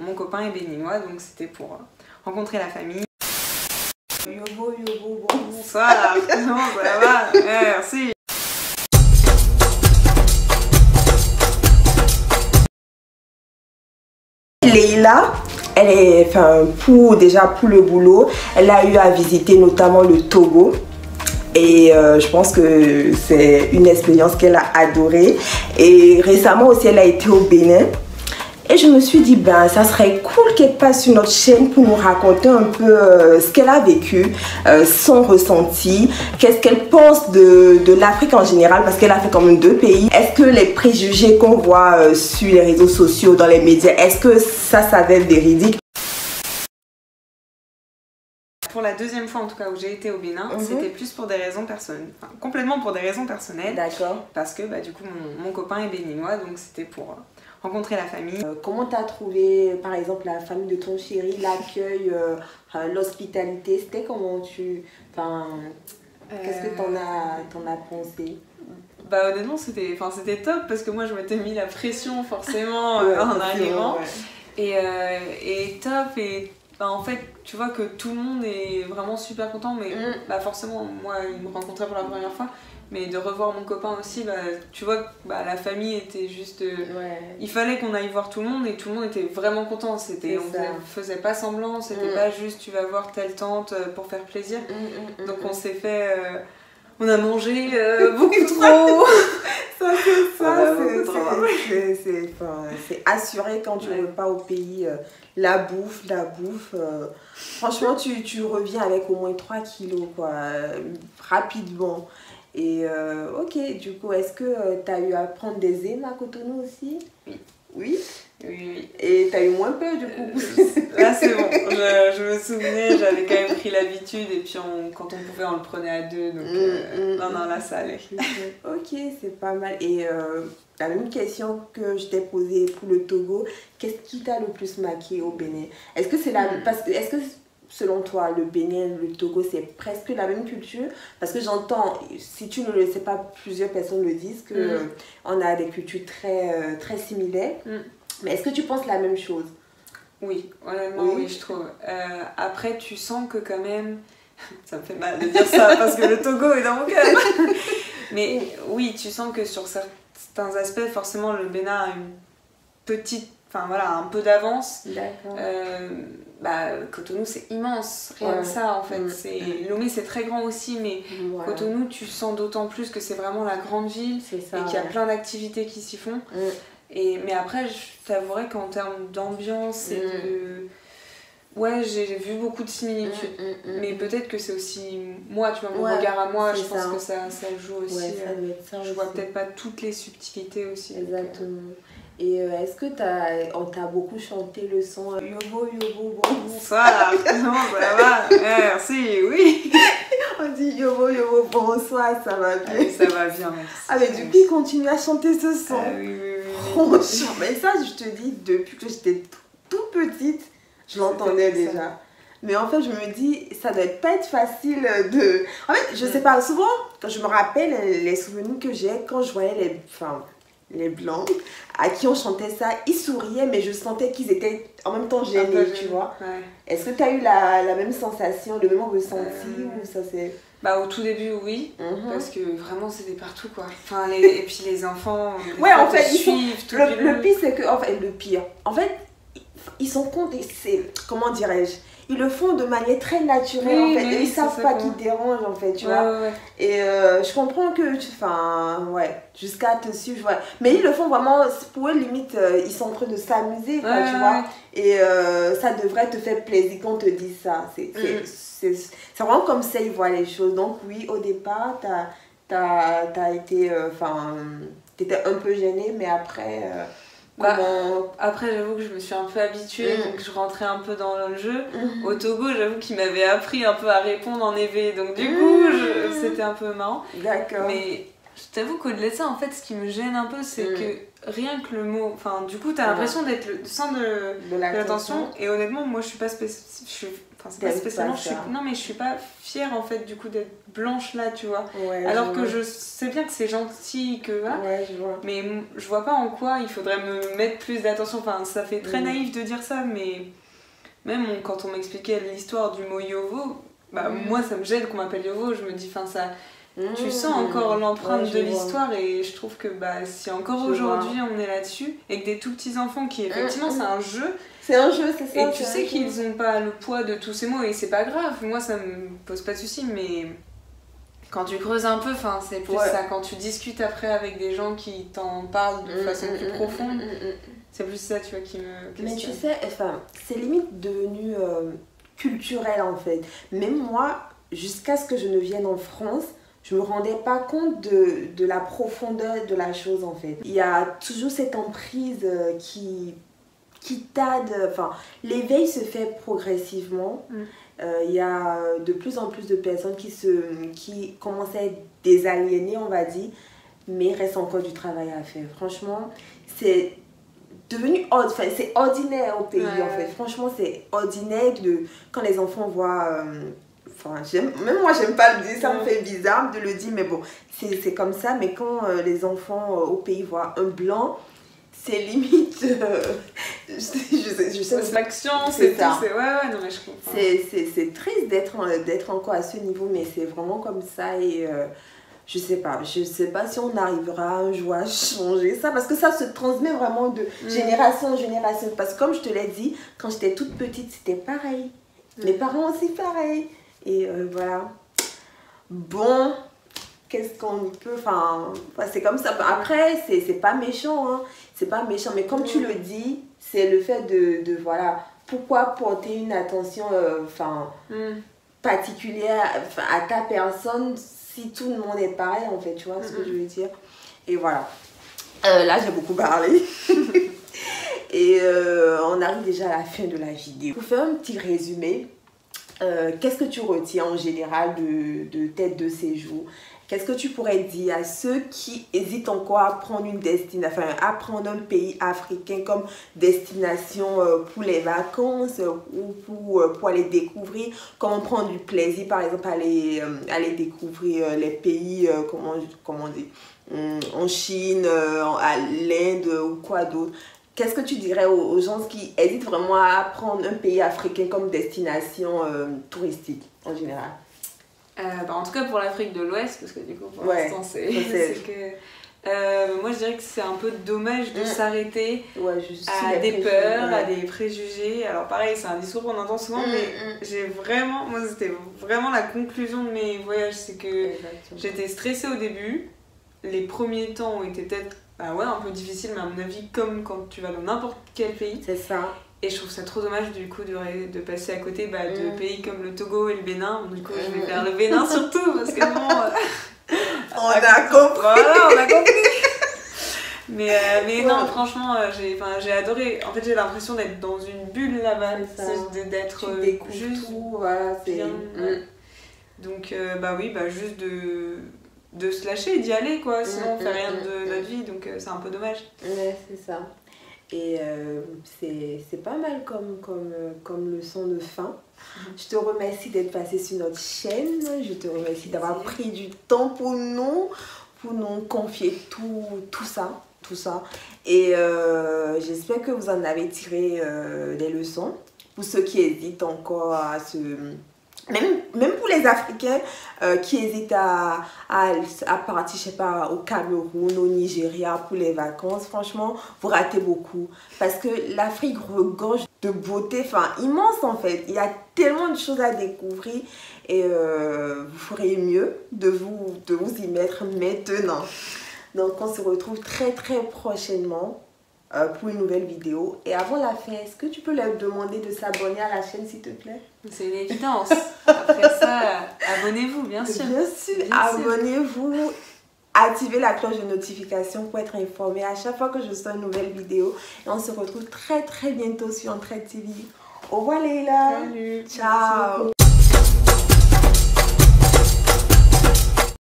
Mon copain est béninois, donc c'était pour rencontrer la famille. Yobo, yobo, bonsoir. Comment ça va? Merci. Leïla, elle est, pour le boulot, elle a eu à visiter notamment le Togo. Et je pense que c'est une expérience qu'elle a adorée. Et récemment aussi, elle a été au Bénin. Et je me suis dit, ben, ça serait cool qu'elle passe sur notre chaîne pour nous raconter un peu ce qu'elle a vécu, son ressenti, qu'est-ce qu'elle pense de l'Afrique en général, parce qu'elle a fait quand même 2 pays. Est-ce que les préjugés qu'on voit sur les réseaux sociaux, dans les médias, est-ce que ça s'avère véridique? Pour la 2e fois en tout cas où j'ai été au Bénin, c'était plus pour des raisons personnelles, enfin, complètement pour des raisons personnelles. D'accord. Parce que bah, du coup mon copain est béninois, donc c'était pour rencontrer la famille. Comment tu as trouvé par exemple la famille de ton chéri, l'accueil, l'hospitalité? C'était comment tu... qu'est-ce que t'en as pensé? Bah honnêtement c'était top parce que moi je m'étais mis la pression forcément en arrivant. Et top et... Bah, en fait, tu vois que tout le monde est vraiment super content, mais bah, forcément, moi, il me rencontrait pour la première fois, mais de revoir mon copain aussi, bah, tu vois que bah, la famille était juste... Il fallait qu'on aille voir tout le monde et tout le monde était vraiment content. On faisait pas semblant, c'était pas juste tu vas voir telle tante pour faire plaisir. Donc on s'est fait... on a mangé beaucoup trop. C'est assuré quand tu repars au pays. La bouffe. Franchement, tu reviens avec au moins 3 kilos, quoi, rapidement. Et ok, du coup, est-ce que tu as eu à prendre des émas à Cotonou aussi? Oui. Oui. Et t'as eu moins peur du coup? Là c'est bon, je me souvenais, j'avais quand même pris l'habitude et puis quand on pouvait on le prenait à 2, donc non là ça allait. Ok, c'est pas mal. Et la même question que je t'ai posée pour le Togo, qu'est-ce qui t'a le plus marqué au Bénin? Est-ce que c'est est-ce que selon toi le Bénin, le Togo c'est presque la même culture? Parce que j'entends, si tu ne le sais pas, plusieurs personnes le disent, que on a des cultures très similaires. Mais est-ce que tu penses la même chose? Oui, honnêtement oui je trouve. Après tu sens que quand même, ça me fait mal de dire ça parce que le Togo est dans mon cœur. Mais oui, tu sens que sur certains aspects, forcément le Bénin a une petite, un peu d'avance. D'accord. Cotonou c'est immense, rien que ça en fait. Lomé c'est très grand aussi, mais Cotonou tu sens d'autant plus que c'est vraiment la grande ville et qu'il y a plein d'activités qui s'y font. Mais après, je t'avouerais qu'en termes d'ambiance et de... Ouais, j'ai vu beaucoup de similitudes. Mais peut-être que c'est aussi moi, tu vois, mon regard à moi, je pense que ça joue aussi. Ça doit être ça je vois peut-être pas toutes les subtilités aussi. Exactement. Et est-ce que on t'a beaucoup chanté le son Yobo, yobo, bonsoir? Comment ça va? Merci, oui. On dit yobo, yobo, bonsoir, ça va bien. Ça va bien, merci. Ah, mais du coup, il continue à chanter ce son. Oui. Franchement, mais ça, je te dis, depuis que j'étais toute petite, je l'entendais déjà. Mais en fait, je me dis, ça doit pas être facile de... En fait, je sais pas, souvent, quand je me rappelle les souvenirs que j'ai quand je voyais les blancs à qui on chantait ça, ils souriaient, mais je sentais qu'ils étaient en même temps gênés, tu vois. Est-ce que tu as eu la même sensation, le même ressenti ou ça c'est... Au tout début, oui, parce que vraiment c'était partout quoi. Et puis les enfants, en fait, suivent tout le pire c'est que, en fait, ils sont contents, comment dirais-je, ils le font de manière très naturelle en fait, et ils savent pas qu'ils dérangent en fait, tu vois. Et je comprends que, jusqu'à te suivre, mais ils le font vraiment, pour eux limite, ils sont en train de s'amuser, tu vois. Et ça devrait te faire plaisir qu'on te dise ça. C'est vraiment comme ça ils voient les choses. Donc oui, au départ, t'as été, t'étais un peu gênée, mais après... Après j'avoue que je me suis un peu habituée, donc je rentrais un peu dans le jeu. Au Togo j'avoue qu'il m'avait appris un peu à répondre en éveillé, donc du coup c'était un peu marrant. D'accord. Mais je t'avoue qu'au-delà de ça, en fait ce qui me gêne un peu c'est que rien que le mot, enfin du coup t'as l'impression d'être le centre de l'attention, et honnêtement moi je suis pas spécialement, non mais je suis pas fière en fait du coup d'être blanche là, tu vois, alors que je sais bien que c'est gentil, que je vois. Mais je vois pas en quoi il faudrait me mettre plus d'attention, enfin ça fait très naïf de dire ça, mais même quand on m'expliquait l'histoire du mot Yovo, bah moi ça me gêne qu'on m'appelle Yovo, je me dis, enfin ça... Tu sens encore l'empreinte de l'histoire, et je trouve que bah, si encore aujourd'hui on est là-dessus, et que des tout petits enfants qui effectivement c'est un jeu, c'est ça, et tu sais qu'ils n'ont pas le poids de tous ces mots, et c'est pas grave, moi ça me pose pas de soucis, mais quand tu creuses un peu, c'est plus ça, quand tu discutes après avec des gens qui t'en parlent de façon plus profonde, c'est plus ça, tu vois, qui me questionne. Mais tu sais, c'est limite devenu culturel en fait. Même moi, jusqu'à ce que je ne vienne en France, je me rendais pas compte de la profondeur de la chose en fait. Il y a toujours cette emprise qui t'aide, l'éveil se fait progressivement. Il y a de plus en plus de personnes qui commencent à être désaliénées, on va dire, mais il reste encore du travail à faire. Franchement, c'est devenu c'est ordinaire au pays en fait. Franchement, c'est ordinaire quand les enfants voient... même moi j'aime pas le dire, ça me fait bizarre de le dire, mais bon, c'est comme ça. Mais quand les enfants au pays voient un blanc, c'est limite je sais l'action, c'est ça. Non mais je comprends. C'est triste d'être encore à ce niveau, mais c'est vraiment comme ça. Et je sais pas si on arrivera un jour à changer ça, parce que ça se transmet vraiment de génération en génération. Parce que comme je te l'ai dit, quand j'étais toute petite, c'était pareil. Mes parents aussi pareil. Et voilà. Bon, qu'est-ce qu'on peut... c'est comme ça. Après, c'est pas méchant, hein. C'est pas méchant. Mais comme tu le dis, c'est le fait de voilà, pourquoi porter une attention particulière à ta personne si tout le monde est pareil, en fait. Tu vois ce que je veux dire? Et voilà. Là, j'ai beaucoup parlé. Et on arrive déjà à la fin de la vidéo. Pour faire un petit résumé, qu'est-ce que tu retiens en général de tête de séjour? Qu'est-ce que tu pourrais dire à ceux qui hésitent encore à prendre à prendre un pays africain comme destination pour les vacances ou pour aller découvrir, comment prendre du plaisir, par exemple, aller découvrir les pays, comment dire, en Chine, à l'Inde ou quoi d'autre? Qu'est-ce que tu dirais aux gens qui hésitent vraiment à prendre un pays africain comme destination touristique en général? En tout cas pour l'Afrique de l'Ouest, parce que du coup pour l'instant c'est que... moi je dirais que c'est un peu dommage de s'arrêter à des peurs, à des préjugés. Alors pareil, c'est un discours qu'on entend souvent, mais moi c'était vraiment la conclusion de mes voyages, c'est que j'étais stressée au début. Les premiers temps ont été peut-être un peu difficiles, mais à mon avis comme quand tu vas dans n'importe quel pays. C'est ça. Et je trouve ça trop dommage du coup de passer à côté de pays comme le Togo et le Bénin. Du coup je vais faire le Bénin surtout, parce que bon... on a compris. Voilà, on a compris. Mais non, franchement, j'ai adoré. En fait, j'ai l'impression d'être dans une bulle là-bas, d'être juste tout, voilà, bien. Donc juste de se lâcher et d'y aller, quoi. Sinon on fait rien de notre vie, donc c'est un peu dommage. Ouais, c'est ça. Et c'est pas mal comme leçon de fin. Je te remercie d'être passé sur notre chaîne. Je te remercie d'avoir pris du temps pour nous confier tout ça. Et j'espère que vous en avez tiré des leçons. Pour ceux qui hésitent encore à se... Même pour les Africains qui hésitent à partir, je sais pas, au Cameroun, au Nigeria pour les vacances, franchement, vous ratez beaucoup. Parce que l'Afrique regorge de beauté, immense en fait. Il y a tellement de choses à découvrir et vous ferez mieux de vous y mettre maintenant. Donc on se retrouve très très prochainement pour une nouvelle vidéo. Et avant la fin, est-ce que tu peux leur demander de s'abonner à la chaîne, s'il te plaît? C'est une évidence. Après ça, abonnez-vous, bien sûr. Bien sûr, abonnez-vous. Activez la cloche de notification pour être informé à chaque fois que je sors une nouvelle vidéo. Et on se retrouve très très bientôt sur Entraide TV. Au revoir Leila. Salut. Ciao.